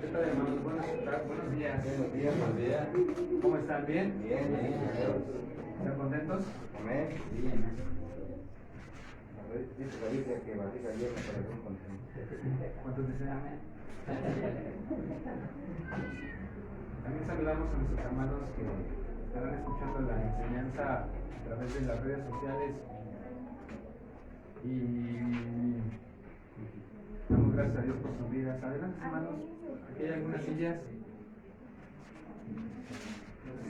¿Qué tal, hermanos? Buenos días. Buenos días, buenos días. ¿Cómo están? ¿Bien? Bien, bien, Dios. ¿Están contentos? Amén. Sí, amén. Dice la Biblia que barriga llena, corazón contento. ¿Cuántos dicen amén? También saludamos a nuestros hermanos que estarán escuchando la enseñanza a través de las redes sociales. Y damos gracias a Dios por sus vidas. Adelante, hermanos. Aquí hay algunas sillas.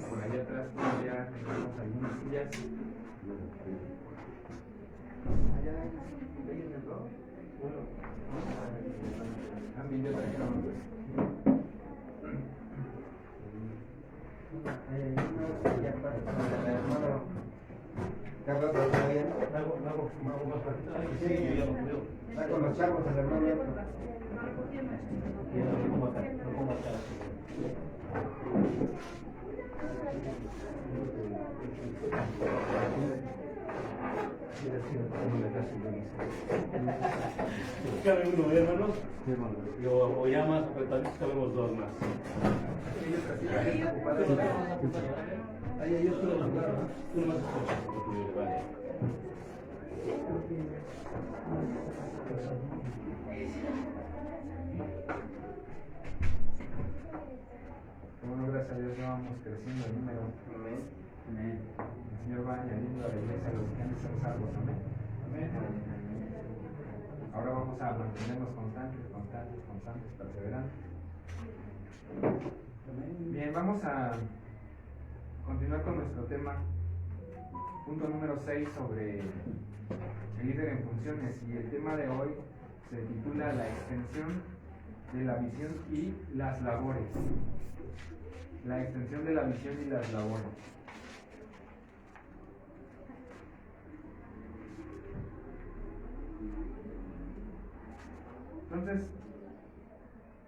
Por allá atrás todavía tenemos algunas sillas. Allá hay unas sillas. También yo traje uno. Hermano, Carlos, ¿está bien? Sí, yo ya lo veo. Está con los chavos, el hermano. Cabe uno, hermanos. O ya más apretaditos, cabemos dos más. Ahí hay otro, tú más escuchas. Vale. Bueno, gracias a Dios ya vamos creciendo el número. Amén. Amén. El Señor va añadiendo a la iglesia los que han de ser salvos. Amén. Amén. Ahora vamos a mantenernos constantes, perseverantes. Bien, vamos a continuar con nuestro tema. Punto número 6 sobre el líder en funciones. Y el tema de hoy se titula La extensión de la visión y las labores. La extensión de la visión y las labores. Entonces,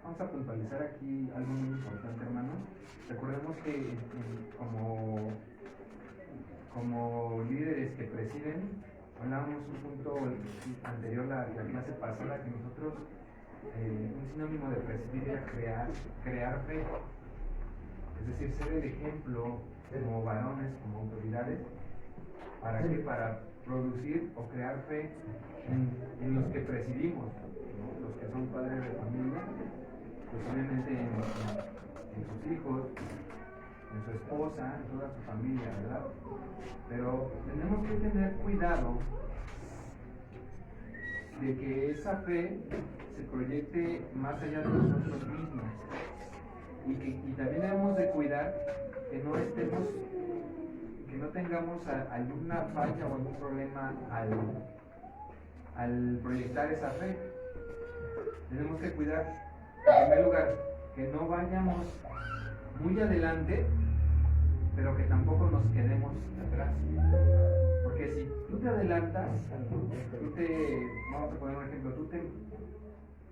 vamos a puntualizar aquí algo muy importante, hermanos. Recordemos que como líderes que presiden, hablábamos un punto anterior, la clase pasada, que nosotros, un sinónimo de presidir era crear fe. Es decir, ser el ejemplo como varones, como autoridades. ¿Para qué? Para producir o crear fe en los que presidimos, ¿no? Los que son padres de familia, pues obviamente en sus hijos, en su esposa, en toda su familia, ¿verdad? Pero tenemos que tener cuidado de que esa fe se proyecte más allá de nosotros mismos. Y también debemos de cuidar que no tengamos alguna falla o algún problema al proyectar esa fe. Tenemos que cuidar, en primer lugar, que no vayamos muy adelante, pero que tampoco nos quedemos atrás. Porque si tú te adelantas, vamos a poner un ejemplo, tú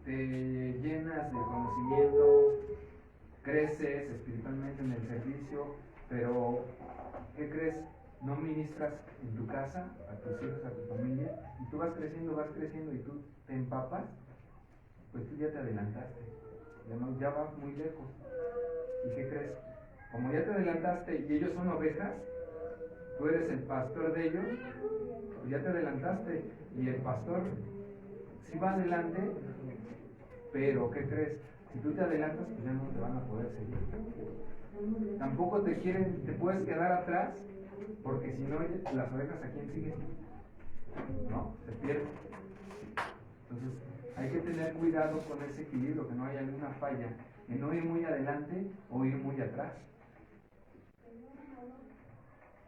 te llenas de conocimiento, creces espiritualmente en el servicio, pero ¿qué crees? No ministras en tu casa, a tus hijos, a tu familia, y tú vas creciendo y tú te empapas, pues tú ya te adelantaste, ya vas muy lejos. ¿Y qué crees? Como ya te adelantaste y ellos son ovejas, tú eres el pastor de ellos, pues ya te adelantaste, y el pastor sí va adelante, pero ¿qué crees? Si tú te adelantas, pues ya no te van a poder seguir. Tampoco te puedes quedar atrás, porque si no, las ovejas ¿a quién siguen? No, se pierden. Entonces, hay que tener cuidado con ese equilibrio, que no haya alguna falla, en no ir muy adelante o ir muy atrás.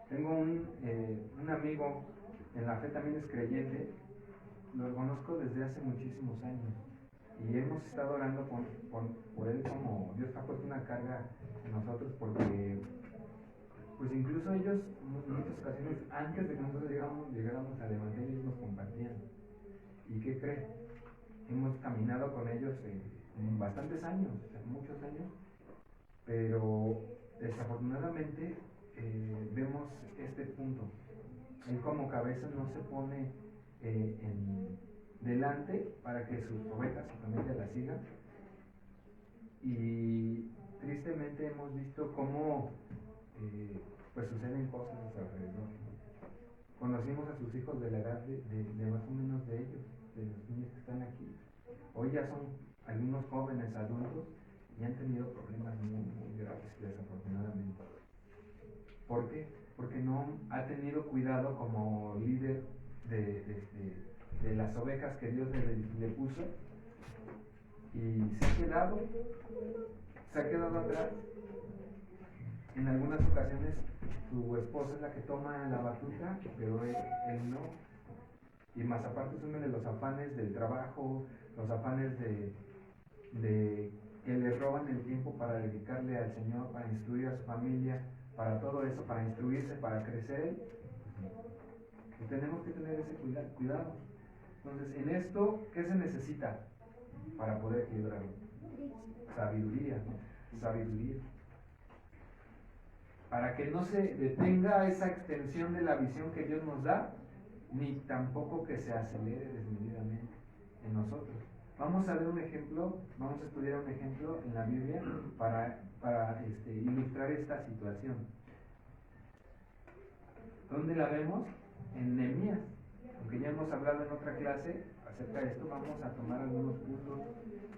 Tengo un amigo en la fe, también es creyente, lo conozco desde hace muchísimos años. Y hemos estado orando por él, como Dios ha puesto una carga en nosotros, porque pues incluso ellos en muchas ocasiones, antes de que nosotros llegáramos al Evangelio, ellos nos compartían. ¿Y qué cree? Hemos caminado con ellos en bastantes años, muchos años, pero desafortunadamente vemos este punto. Él como cabeza no se pone delante para que sus ovejas, su familia la sigan, y tristemente hemos visto cómo pues suceden cosas a su alrededor. Conocimos a sus hijos de la edad de más o menos de ellos, de los niños que están aquí. Hoy ya son algunos jóvenes adultos y han tenido problemas muy, muy graves, desafortunadamente. ¿Por qué? Porque no ha tenido cuidado como líder de las ovejas que Dios le puso, y se ha quedado atrás. En algunas ocasiones su esposa es la que toma la batuta, pero él no. Y más aparte súmele los afanes del trabajo, los afanes de que le roban el tiempo para dedicarle al Señor, para instruir a su familia, para todo eso, para instruirse, para crecer. Y tenemos que tener ese cuidado. Entonces, en esto, ¿qué se necesita para poder equilibrarlo? Sabiduría. Para que no se detenga esa extensión de la visión que Dios nos da, ni tampoco que se acelere desmedidamente en nosotros. Vamos a ver un ejemplo, vamos a estudiar un ejemplo en la Biblia para ilustrar esta situación. ¿Dónde la vemos? En Nehemías. Aunque ya hemos hablado en otra clase acerca de esto, vamos a tomar algunos puntos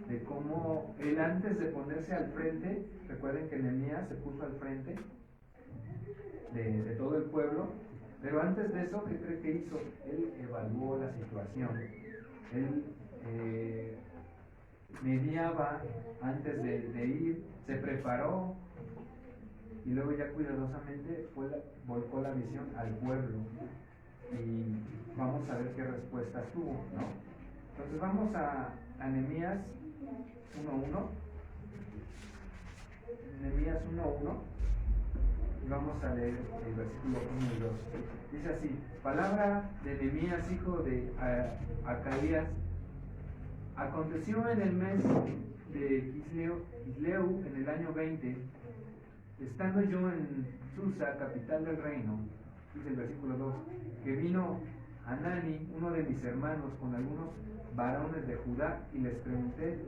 de cómo él, antes de ponerse al frente, recuerden que Nehemías se puso al frente de todo el pueblo, pero antes de eso, ¿qué cree que hizo? Él evaluó la situación. Él mediaba antes de ir, se preparó y luego ya cuidadosamente volcó la visión al pueblo, y vamos a ver qué respuestas tuvo, ¿no? Entonces vamos a Nehemías 1:1. Nehemías 1:1, y vamos a leer el versículo 1 y 2. Dice así: palabra de Nehemías, hijo de Acaías. Aconteció en el mes de Kisleu, en el año 20, estando yo en Susa, capital del reino, dice el versículo 2, que vino Hanani, uno de mis hermanos, con algunos varones de Judá, y les pregunté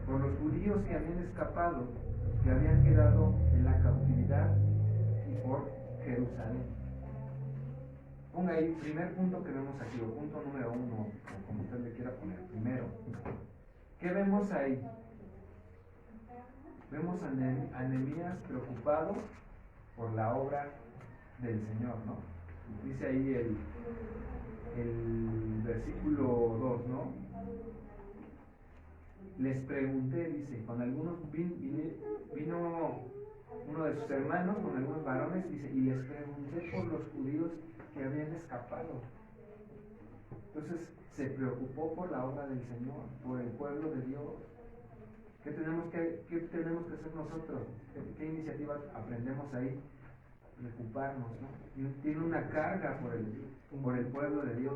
por los judíos que habían escapado, que habían quedado en la cautividad, y por Jerusalén. Ponga ahí, primer punto que vemos aquí, o punto número 1, o como usted le quiera poner. Primero, ¿qué vemos ahí? Vemos a Nehemías preocupado por la obra del Señor, ¿no? Dice ahí el versículo 2, ¿no? Les pregunté, dice, con algunos vino uno de sus hermanos, con algunos varones, dice, y les pregunté por los judíos que habían escapado. Entonces se preocupó por la obra del Señor, por el pueblo de Dios. ¿Qué tenemos que hacer nosotros? ¿Qué iniciativas aprendemos ahí? Preocuparnos, ¿no? Tiene una carga por el pueblo de Dios.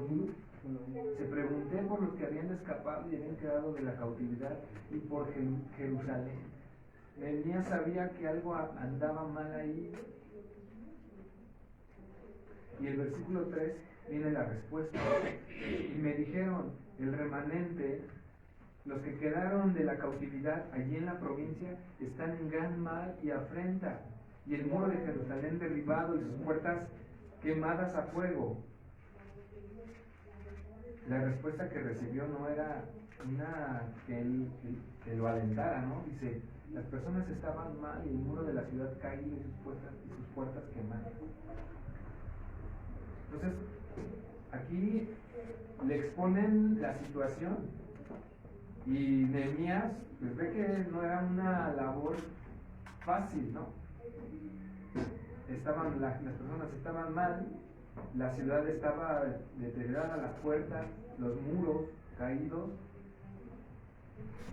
Se pregunté por los que habían escapado y habían quedado de la cautividad, y por Jerusalén. Nehemías sabía que algo andaba mal ahí. Y el versículo 3 viene la respuesta. Y me dijeron, el remanente, los que quedaron de la cautividad allí en la provincia, están en gran mal y afrenta, y el muro de Jerusalén derribado y sus puertas quemadas a fuego. La respuesta que recibió no era una que lo alentara, ¿no? Dice, las personas estaban mal y el muro de la ciudad caído y sus puertas quemadas. Entonces, aquí le exponen la situación, y Nehemías pues ve que no era una labor fácil, ¿no? Las personas estaban mal, la ciudad estaba deteriorada, las puertas, los muros caídos.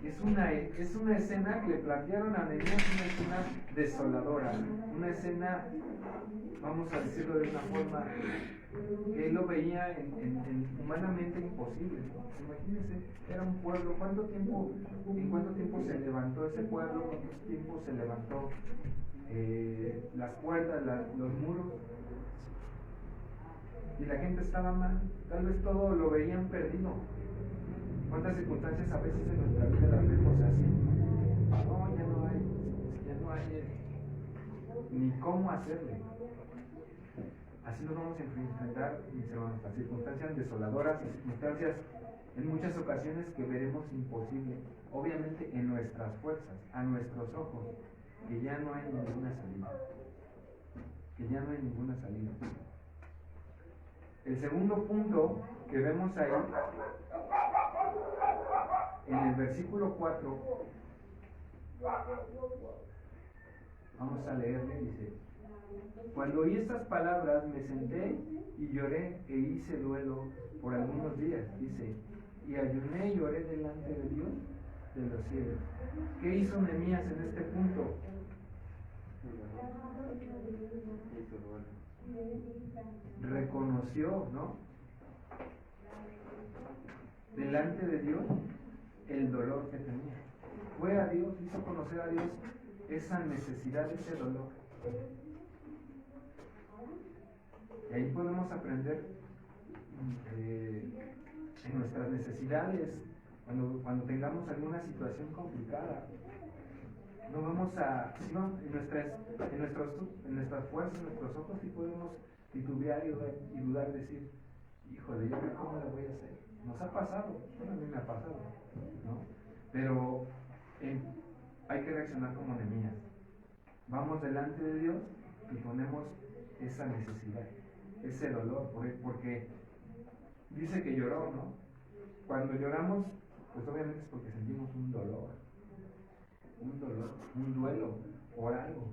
Es una escena que le plantearon a Nehemías, una escena desoladora, una escena, vamos a decirlo de una forma, que él lo veía humanamente imposible. Imagínense, era un pueblo, ¿en cuánto tiempo se levantó ese pueblo? ¿Cuánto tiempo se levantó las puertas, los muros? Y la gente estaba mal, tal vez todo lo veían perdido. ¿Cuántas circunstancias a veces en nuestra vida las vemos así? No, ya no cómo hacerle. Así nos vamos a enfrentar, mis hermanos, a circunstancias desoladoras, a circunstancias en muchas ocasiones que veremos imposible, obviamente en nuestras fuerzas, a nuestros ojos, que ya no hay ninguna salida. Que ya no hay ninguna salida. El segundo punto que vemos ahí, en el versículo 4, vamos a leerle, dice: cuando oí estas palabras me senté y lloré e hice duelo por algunos días, dice, y ayuné y lloré delante de Dios de los cielos. ¿Qué hizo Nehemías en este punto? Reconoció, ¿no? Delante de Dios el dolor que tenía. Fue a Dios, hizo conocer a Dios esa necesidad, ese dolor. Y ahí podemos aprender en nuestras necesidades, cuando tengamos alguna situación complicada. No vamos a, si no, en nuestras fuerzas, en nuestros ojos, sí podemos titubear y dudar, decir, híjole, ¿yo cómo la voy a hacer? Nos ha pasado, bueno, a mí me ha pasado, ¿no? Pero hay que reaccionar como Nehemías. Vamos delante de Dios y ponemos esa necesidad, ese dolor, porque dice que lloró, ¿no? Cuando lloramos, pues obviamente es porque sentimos un dolor, un duelo por algo.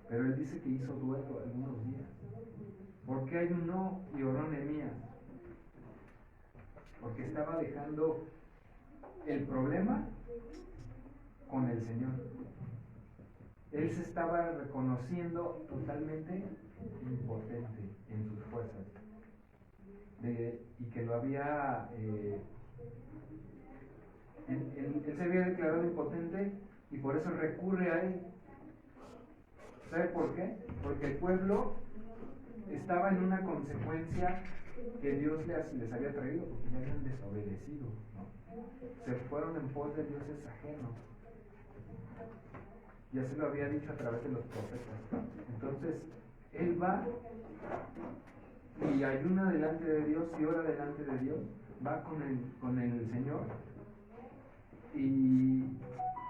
Pero él dice que hizo duelo algunos días. ¿Por qué ayunó y oró Nehemías? Porque estaba dejando el problema con el Señor. Él se estaba reconociendo totalmente impotente en sus fuerzas. Y que lo había... él se había declarado impotente y por eso recurre a él. ¿Sabe por qué? Porque el pueblo estaba en una consecuencia que Dios les había traído, porque ya habían desobedecido, ¿no? Se fueron en pos de dioses ajenos. Ya se lo había dicho a través de los profetas. Entonces, él va y ayuna delante de Dios y ora delante de Dios, va con el Señor y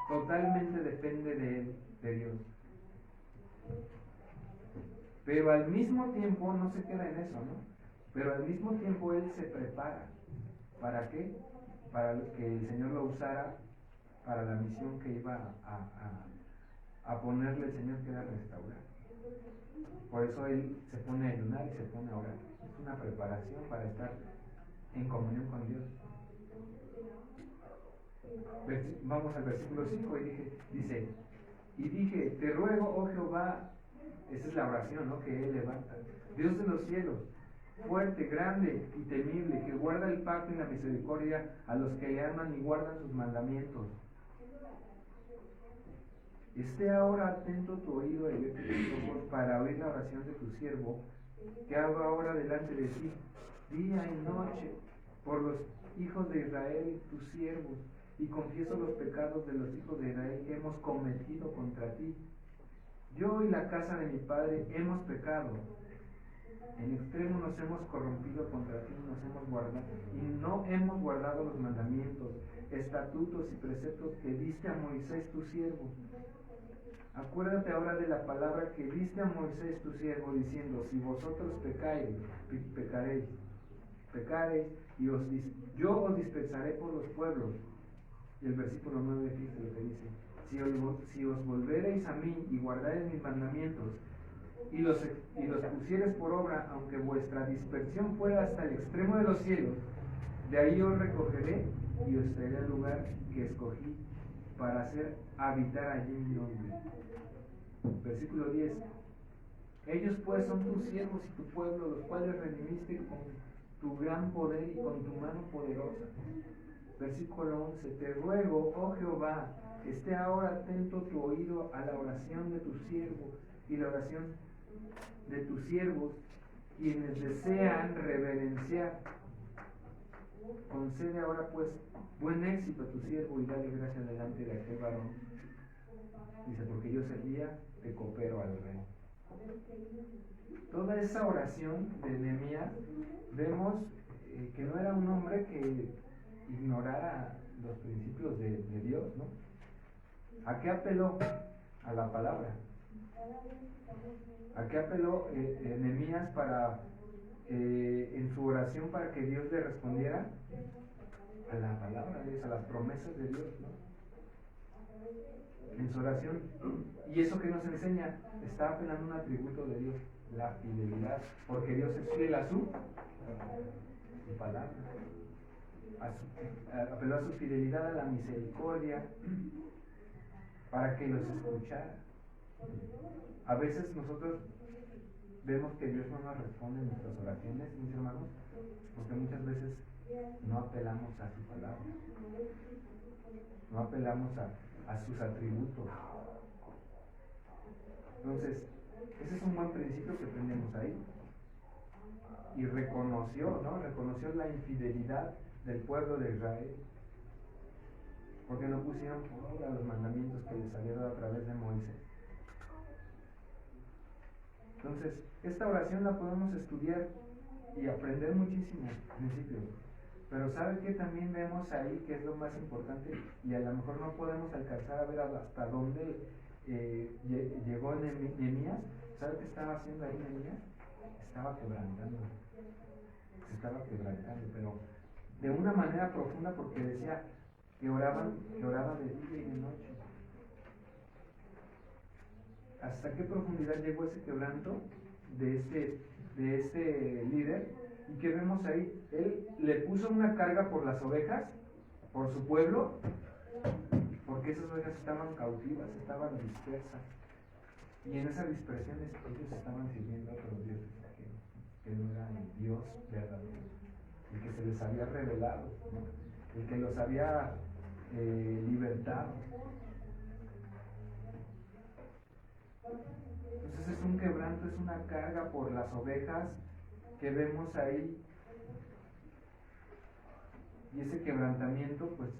totalmente depende de Dios. Pero al mismo tiempo, no se queda en eso, ¿no? Pero al mismo tiempo él se prepara. ¿Para qué? Para que el Señor lo usara para la misión que iba a ponerle el Señor, que era restaurar. Por eso él se pone a ayunar y se pone a orar. Es una preparación para estar en comunión con Dios. Vamos al versículo 5 y dice, y dije, te ruego, oh Jehová, esa es la oración, ¿no?, que él levanta, Dios de los cielos, fuerte, grande y temible, que guarda el pacto y la misericordia a los que le aman y guardan sus mandamientos. Esté ahora atento tu oído y abierto tus ojos para oír la oración de tu siervo, que hago ahora delante de ti, día y noche, por los hijos de Israel, tus siervos, y confieso los pecados de los hijos de Israel que hemos cometido contra ti. Yo y la casa de mi padre hemos pecado. En extremo nos hemos corrompido contra ti, nos hemos guardado, y no hemos guardado los mandamientos, estatutos y preceptos que diste a Moisés tu siervo. Acuérdate ahora de la palabra que diste a Moisés tu siervo, diciendo, si vosotros pecareis, y yo os dispersaré por los pueblos. Y el versículo 9 dice lo que dice, si os volvereis a mí y guardareis mis mandamientos, y los pusieres por obra, aunque vuestra dispersión fuera hasta el extremo de los cielos, de ahí os recogeré y os traeré al lugar que escogí para hacer habitar allí mi nombre. Versículo 10. Ellos pues son tus siervos y tu pueblo, los cuales redimiste con tu gran poder y con tu mano poderosa. Versículo 11. Te ruego, oh Jehová, esté ahora atento tu oído a la oración de tu siervo y la oración de tus siervos, quienes desean reverenciar. Concede ahora pues buen éxito a tu siervo y dale gracia delante de aquel varón. Dice, porque yo servía de copero al rey. Toda esa oración de Nehemías, vemos que no era un hombre que ignorara los principios de Dios, ¿no? ¿A qué apeló? A la palabra. ¿A qué apeló Nehemías para en su oración para que Dios le respondiera? A la palabra de Dios, a las promesas de Dios, ¿no? En su oración. ¿Y eso que nos enseña? Está apelando a un atributo de Dios, la fidelidad, porque Dios es fiel a su palabra. Apeló a su fidelidad, a la misericordia, para que los escuchara. A veces nosotros vemos que Dios no nos responde en nuestras oraciones, mis hermanos, porque muchas veces no apelamos a su palabra, no apelamos a sus atributos. Entonces, ese es un buen principio que aprendemos ahí. Y reconoció, ¿no? Reconoció la infidelidad del pueblo de Israel, porque no pusieron por obra los mandamientos que les había dado a través de Moisés. Entonces, esta oración la podemos estudiar y aprender muchísimos principios. Pero ¿sabe qué también vemos ahí que es lo más importante? Y a lo mejor no podemos alcanzar a ver hasta dónde llegó Nehemías. ¿Sabe qué estaba haciendo ahí Nehemías? Estaba quebrantando. Se estaba quebrantando, pero de una manera profunda, porque decía que oraba de día y de noche. ¿Hasta qué profundidad llegó ese quebranto de este líder? ¿Y qué vemos ahí? Él le puso una carga por las ovejas, por su pueblo, porque esas ovejas estaban cautivas, estaban dispersas. Y en esa dispersión ellos estaban sirviendo a otros dioses que no eran el Dios verdadero, el que se les había revelado, ¿no? El que los había libertado. Entonces es un quebranto, es una carga por las ovejas que vemos ahí. Y ese quebrantamiento, pues,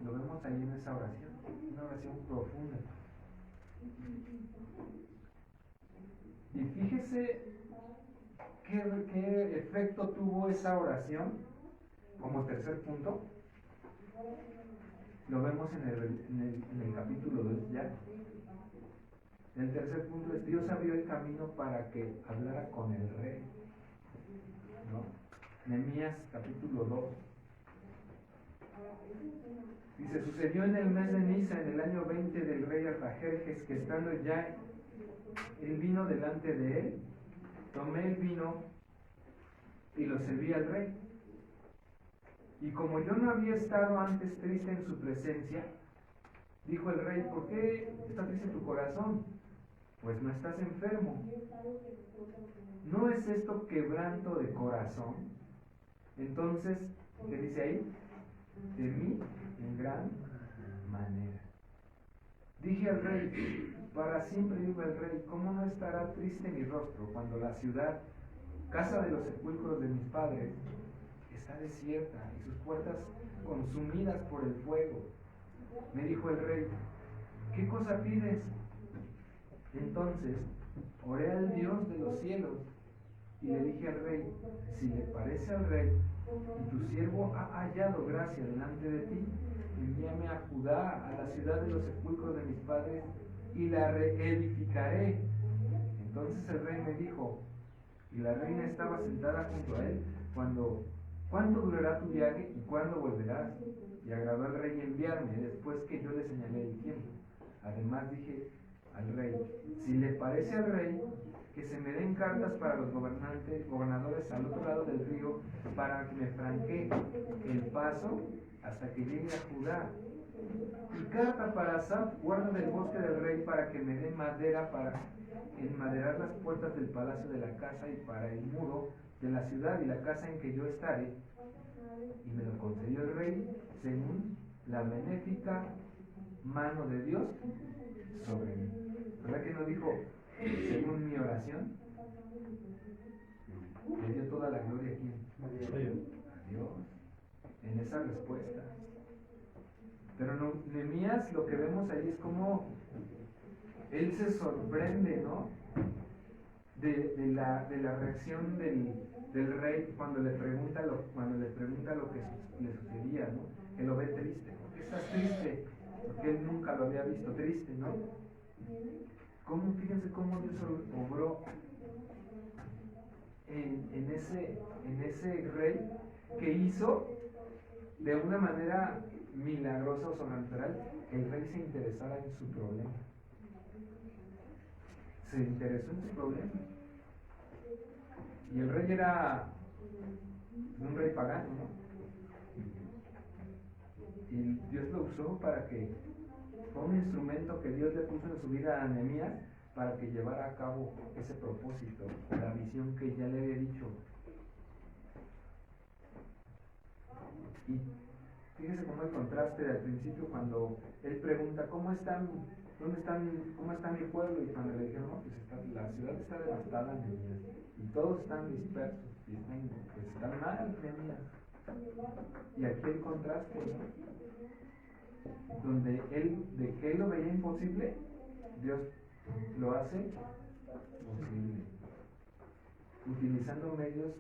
lo vemos ahí en esa oración, una oración profunda. Y fíjese qué efecto tuvo esa oración como tercer punto. Lo vemos en el capítulo 2 ya. El tercer punto es: Dios abrió el camino para que hablara con el rey, ¿no? Nehemías capítulo 2. Dice: sucedió en el mes de Nisa, en el año 20 del rey Artajerjes, que estando ya el vino delante de él, tomé el vino y lo serví al rey. Y como yo no había estado antes triste en su presencia, dijo el rey: ¿por qué está triste tu corazón? Pues no estás enfermo. ¿No es esto quebranto de corazón? Entonces, ¿qué dice ahí? Temí en gran manera. Dije al rey: para siempre viva el rey, ¿cómo no estará triste mi rostro cuando la ciudad, casa de los sepulcros de mis padres, está desierta y sus puertas consumidas por el fuego? Me dijo el rey: ¿qué cosa pides? Entonces oré al Dios de los cielos y le dije al rey: si le parece al rey y tu siervo ha hallado gracia delante de ti, envíame a Judá, a la ciudad de los sepulcros de mis padres, y la reedificaré. Entonces el rey me dijo, y la reina estaba sentada junto a él, ¿cuánto durará tu viaje y cuándo volverás? Y agradó al rey enviarme después que yo le señalé el tiempo. Además dije al rey: si le parece al rey, que se me den cartas para los gobernadores al otro lado del río, para que me franquee el paso hasta que llegue a Judá. Y carta para Asaf, guarda del bosque del rey, para que me dé madera para enmaderar las puertas del palacio de la casa y para el muro de la ciudad y la casa en que yo estaré. Y me lo concedió el rey según la benéfica mano de Dios sobre mí. ¿Verdad que no dijo según mi oración? Le dio toda la gloria a quién? A Dios, en esa respuesta. Pero no, Nehemías, lo que vemos ahí es como él se sorprende, ¿no? de la reacción del rey cuando le pregunta lo que le sucedía, ¿no? Que lo ve triste. ¿Por qué estás triste? Porque él nunca lo había visto triste, ¿no? Fíjense cómo Dios obró en ese rey que hizo de una manera milagrosa o sobrenatural que el rey se interesara en su problema. Se interesó en su problema. Y el rey era un rey pagano, ¿no? Y Dios lo usó para que fue un instrumento que Dios le puso en su vida a Nehemías para que llevara a cabo ese propósito, la visión que ya le había dicho. Y fíjese cómo el contraste al principio cuando él pregunta cómo está mi pueblo, y cuando le dijeron, no, pues la ciudad está devastada, Nehemías, y todos están dispersos, y están mal, Nehemías. Y aquí el contraste, ¿no? Donde de que él lo veía imposible, Dios lo hace posible, utilizando medios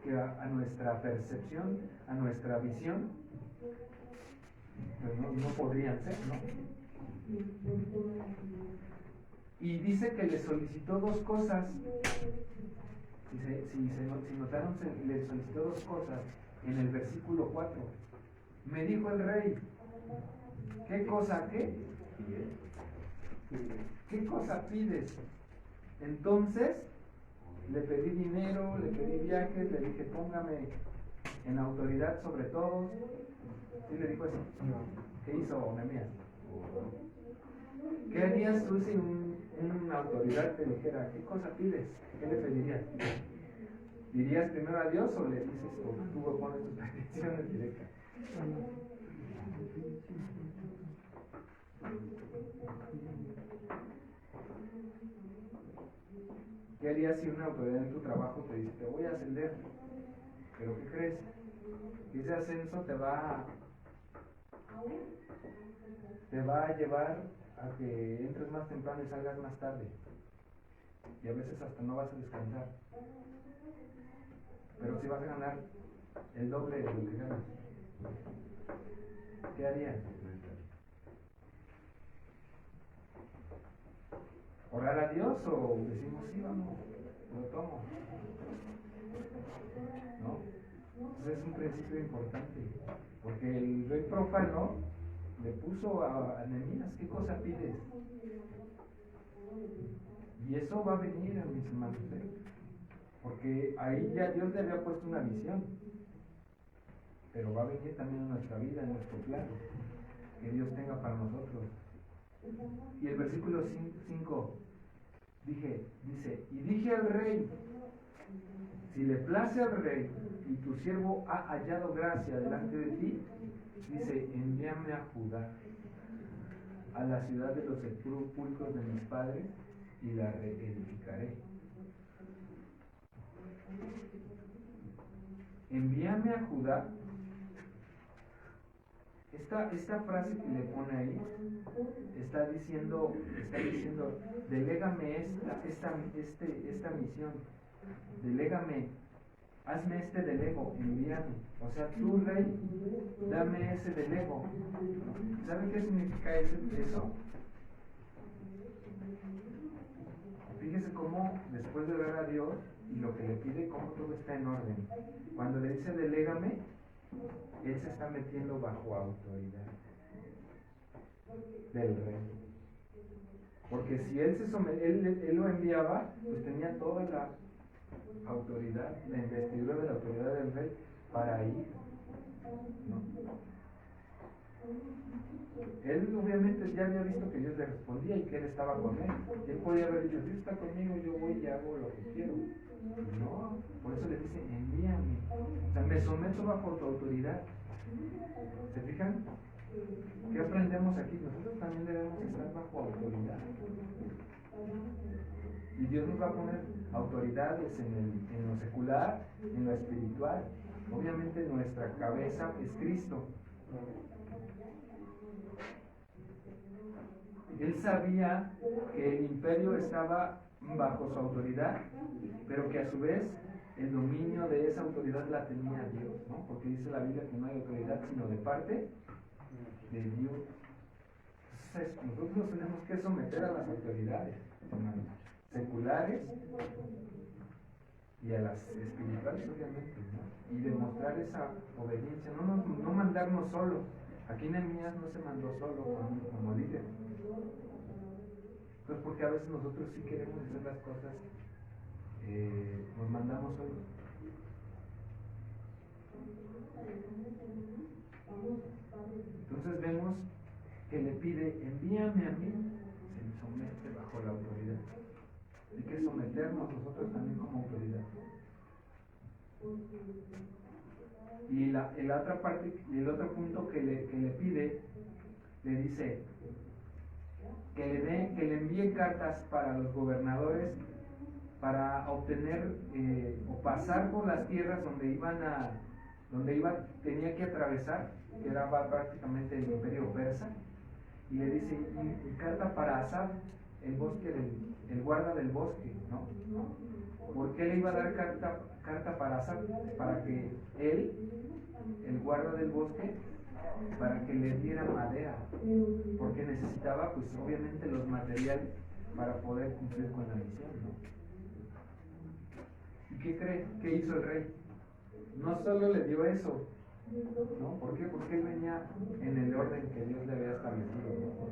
que a nuestra percepción, a nuestra visión, pues no podrían ser, ¿no? Y dice que le solicitó dos cosas. Si notaron, le solicitó dos cosas en el versículo 4. Me dijo el rey, ¿qué cosa qué? ¿Qué cosa pides? Entonces le pedí dinero, le pedí viajes, le dije póngame en autoridad sobre todos. ¿Sí le dijo eso? ¿Qué hizo Nehemías? ¿Qué harías tú si una autoridad te dijera, ¿qué cosa pides? ¿Qué le pedirías? ¿Dirías primero a Dios o le dices, o tú pones tus peticiones directas? ¿Qué harías si una autoridad en tu trabajo te dice, te voy a ascender? ¿Pero qué crees? Que ese ascenso te va a llevar a que entres más temprano y salgas más tarde. Y a veces hasta no vas a descansar. Pero si vas a ganar el doble de lo que ganas. ¿Qué harías? ¿Orar a Dios o decimos sí, vamos, lo tomo? ¿No? Entonces es un principio importante, porque el rey profano le puso a Nehemías, ¿qué cosa pides? Y eso va a venir a mis hermanos, porque ahí ya Dios le había puesto una visión, pero va a venir también en nuestra vida, en nuestro plan, que Dios tenga para nosotros. Y el versículo 5 dice, y dije al rey, si le place al rey y tu siervo ha hallado gracia delante de ti, dice, envíame a Judá, a la ciudad de los sepulcros de mis padres, y la reedificaré. Envíame a Judá. Esta frase que le pone ahí está diciendo, delégame esta misión, delégame, hazme este delego, envíame. O sea, tú, rey, dame ese delego. ¿Saben qué significa eso? Fíjese cómo después de ver a Dios y lo que le pide, cómo todo está en orden. Cuando le dice delégame, él se está metiendo bajo autoridad del rey. Porque si él él lo enviaba, pues tenía toda la autoridad, la investidura de la autoridad del rey para ir, ¿no? Él obviamente ya había visto que Dios le respondía y que él estaba con él. Y él podía haber dicho, Dios está conmigo, yo voy y hago lo que quiero. No, por eso le dice, envíame. O sea, me someto bajo tu autoridad. ¿Se fijan? ¿Qué aprendemos aquí? Nosotros también debemos estar bajo autoridad. Y Dios nos va a poner autoridades en lo secular, en lo espiritual. Obviamente nuestra cabeza es Cristo. Él sabía que el imperio estaba bajo su autoridad, pero que a su vez el dominio de esa autoridad la tenía Dios, ¿no? Porque dice la Biblia que no hay autoridad sino de parte de Dios. Entonces, nosotros nos tenemos que someter a las autoridades, hermanos, seculares y a las espirituales, obviamente, ¿no? Y demostrar esa obediencia, no mandarnos solos. Aquí Nehemías no se mandó solo como líder. Entonces, porque a veces nosotros sí queremos hacer las cosas, nos mandamos solos. Entonces vemos que le pide, envíame a mí, se somete bajo la autoridad. Hay que someternos nosotros también como autoridad. Y la otra parte, el otro punto que le pide, le dice que le envíe cartas para los gobernadores para obtener o pasar por las tierras tenía que atravesar, que era prácticamente el imperio persa, y le dice, y carta para Asaf, el guarda del bosque, ¿no? ¿Por qué le iba a dar carta para Asaf? Para que él, el guarda del bosque, para que le diera madera, porque necesitaba, pues obviamente, los materiales para poder cumplir con la misión, ¿no? ¿Y qué cree? ¿Qué hizo el rey? No solo le dio eso, ¿no? ¿Por qué? Porque él venía en el orden que Dios le había establecido, ¿no?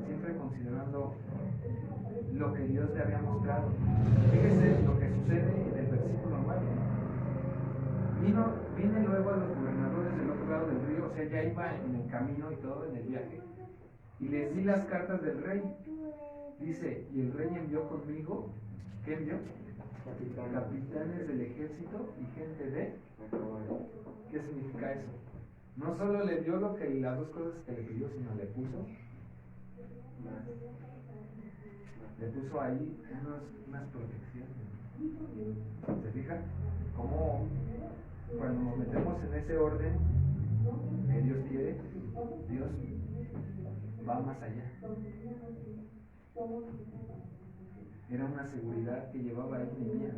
Siempre considerando lo que Dios le había mostrado. Fíjese lo que sucede en el versículo 9. Vine luego a los gobernadores del otro lado del río, o sea, ya iba en el camino y todo, en el viaje, y les di las cartas del rey. Dice, y el rey envió conmigo, ¿qué envió? Capitanes del ejército y gente de... ¿Qué significa eso? No solo le dio las dos cosas que le pidió, sino le puso ahí unas protecciones. ¿Se fija? Cómo cuando nos metemos en ese orden que Dios quiere, Dios va más allá. Era una seguridad que llevaba ahí Nehemías.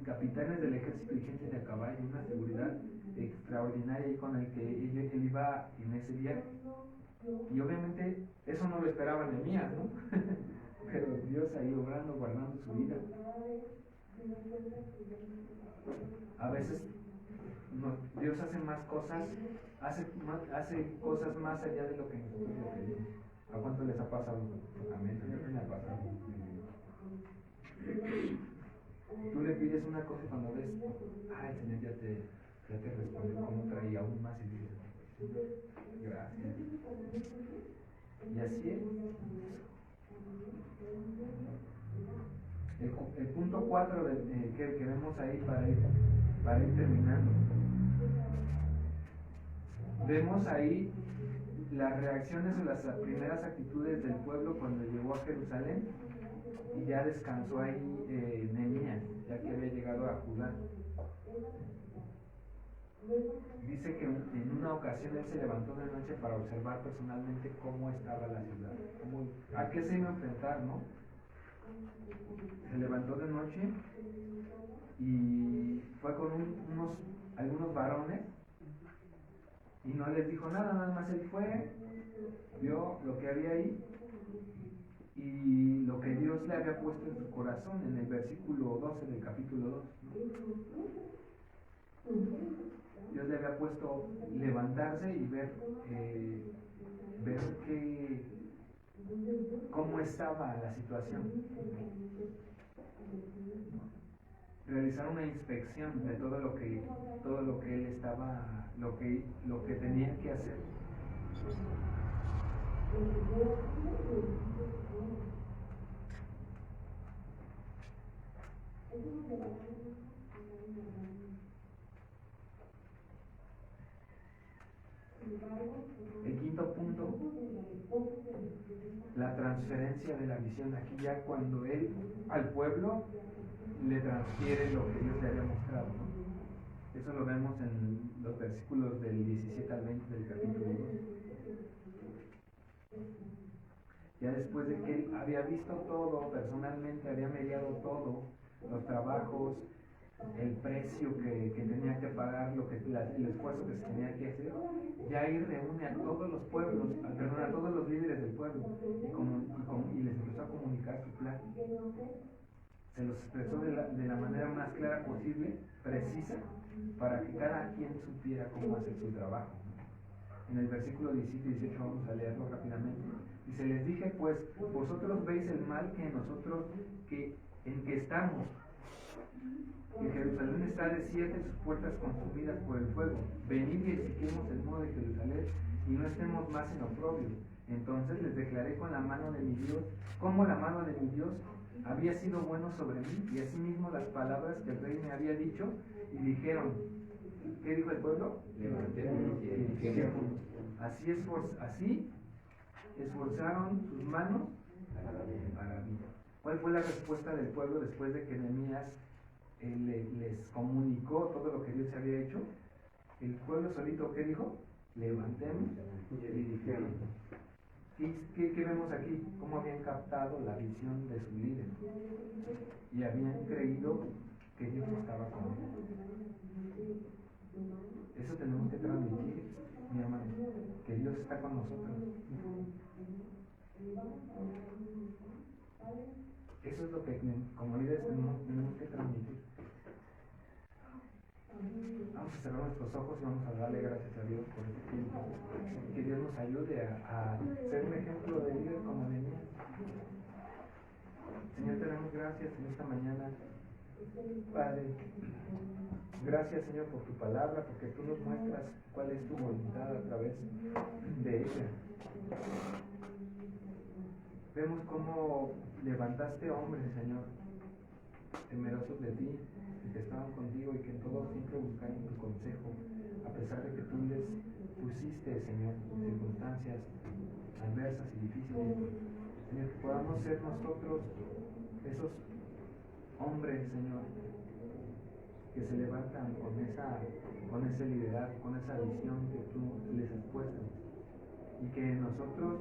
Capitanes del ejército y gente de a caballo, una seguridad extraordinaria con el que él iba en ese viaje. Y obviamente eso no lo esperaba Nehemías, ¿no? Pero Dios ahí obrando, guardando su vida. A veces Dios hace más cosas, hace cosas más allá de lo que nosotros le pedimos. ¿A cuánto les ha pasado? Amén. A mí me ha pasado. Tú le pides una cosa y cuando ves, el Señor ya te respondió con otra y aún más y dices, gracias. Y así es. El punto 4 que vemos ahí para ir terminando. Vemos ahí las reacciones o las primeras actitudes del pueblo cuando llegó a Jerusalén y ya descansó ahí Nehemías, ya que había llegado a Judá. Dice que en una ocasión él se levantó de noche para observar personalmente cómo estaba la ciudad, a qué se iba a enfrentar, ¿no? Se levantó de noche y fue con algunos varones y no les dijo nada más él fue, vio lo que había ahí y lo que Dios le había puesto en su corazón en el versículo 12 del capítulo 2, ¿no? Dios le había puesto levantarse y ver cómo estaba la situación, realizar una inspección de todo lo que él estaba, lo que tenía que hacer. El quinto punto, la transferencia de la visión. Aquí ya cuando él al pueblo le transfiere lo que Dios le había mostrado, ¿no? Eso lo vemos en los versículos del 17 al 20 del capítulo 2. Ya después de que él había visto todo, personalmente había mediado todo, los trabajos, el precio que tenía que pagar, el esfuerzo que se tenía que hacer, Yair reúne a todos los pueblos, a todos los líderes del pueblo y les empezó a comunicar su plan. Se los expresó de la manera más clara posible, precisa, para que cada quien supiera cómo hacer su trabajo. En el versículo 17 y 18 vamos a leerlo rápidamente. Dice, les dije pues, vosotros veis el mal que nosotros, en que estamos. Que Jerusalén está desierta y sus puertas consumidas por el fuego. Venid y edifiquemos el muro de Jerusalén y no estemos más en oprobio. Entonces les declaré con la mano de mi Dios, cómo la mano de mi Dios había sido bueno sobre mí, y asimismo las palabras que el rey me había dicho, y dijeron, ¿qué dijo el pueblo? Levantemos y edifiquemos. Así esforzaron sus manos para mí. ¿Cuál fue la respuesta del pueblo después de que Nehemías les comunicó todo lo que Dios había hecho? El pueblo solito, ¿qué dijo? Levantemos y edifiquemos. ¿Qué vemos aquí? ¿Cómo habían captado la visión de su líder? Y habían creído que Dios estaba con ellos. Eso tenemos que transmitir, mi hermano, que Dios está con nosotros. Eso es lo que como líderes tenemos que transmitir. Vamos a cerrar nuestros ojos y vamos a darle gracias a Dios por este tiempo. Que Dios nos ayude a ser un ejemplo de líder como Nehemías. Señor, te damos gracias en esta mañana. Padre, gracias, Señor, por tu palabra, porque tú nos muestras cuál es tu voluntad a través de ella. Vemos cómo levantaste hombres, Señor, temerosos de ti, que estaban contigo y que en todo siempre buscaron tu consejo, a pesar de que tú les pusiste, Señor, circunstancias adversas y difíciles. Señor, que podamos ser nosotros esos hombres, Señor, que se levantan con ese liderazgo, con esa visión que tú les has puesto, y que nosotros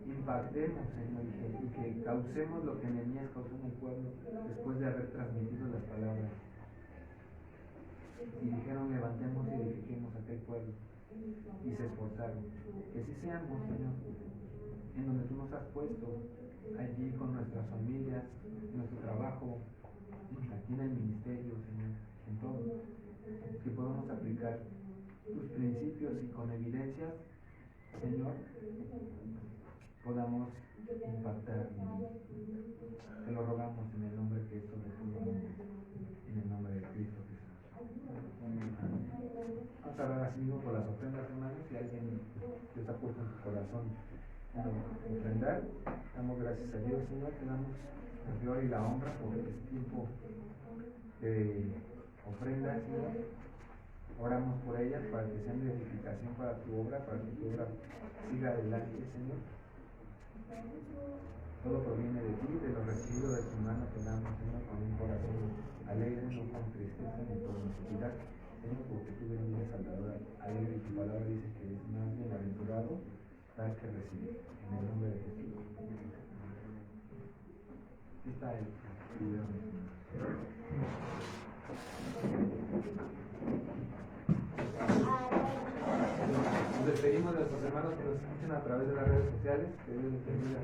impactemos, Señor, y que causemos lo que Nehemías causó en el pueblo después de haber transmitido las palabras. Y dijeron, levantemos y edifiquemos aquel pueblo, y se esforzaron. Que así seamos, Señor, en donde tú nos has puesto, allí con nuestras familias, en nuestro trabajo, aquí en el ministerio, Señor, en todo, que podamos aplicar tus principios y con evidencias, Señor, podamos impactar. Te lo rogamos en el nombre que es sobre tu nombre, en el nombre de Cristo Jesús. Vamos a orar así mismo por las ofrendas, hermanos. Si alguien les ha puesto en su corazón ofrendar, damos gracias a Dios, Señor. Te damos la gloria y la honra por este tiempo de ofrenda, Señor. Oramos por ellas para que sean de edificación para tu obra, para que tu obra siga adelante, Señor. Todo proviene de ti, de lo recibido de tu mano te damos, Señor, con un corazón alegre, no con tristeza ni por necesidad, Señor, porque tú bendices al dador alegre y tu palabra dice que es más bienaventurado tal que recibe. En el nombre de Jesús. Aquí está el video. Nos despedimos de nuestros hermanos que nos escuchan a través de las redes sociales. Que Dios les bendiga.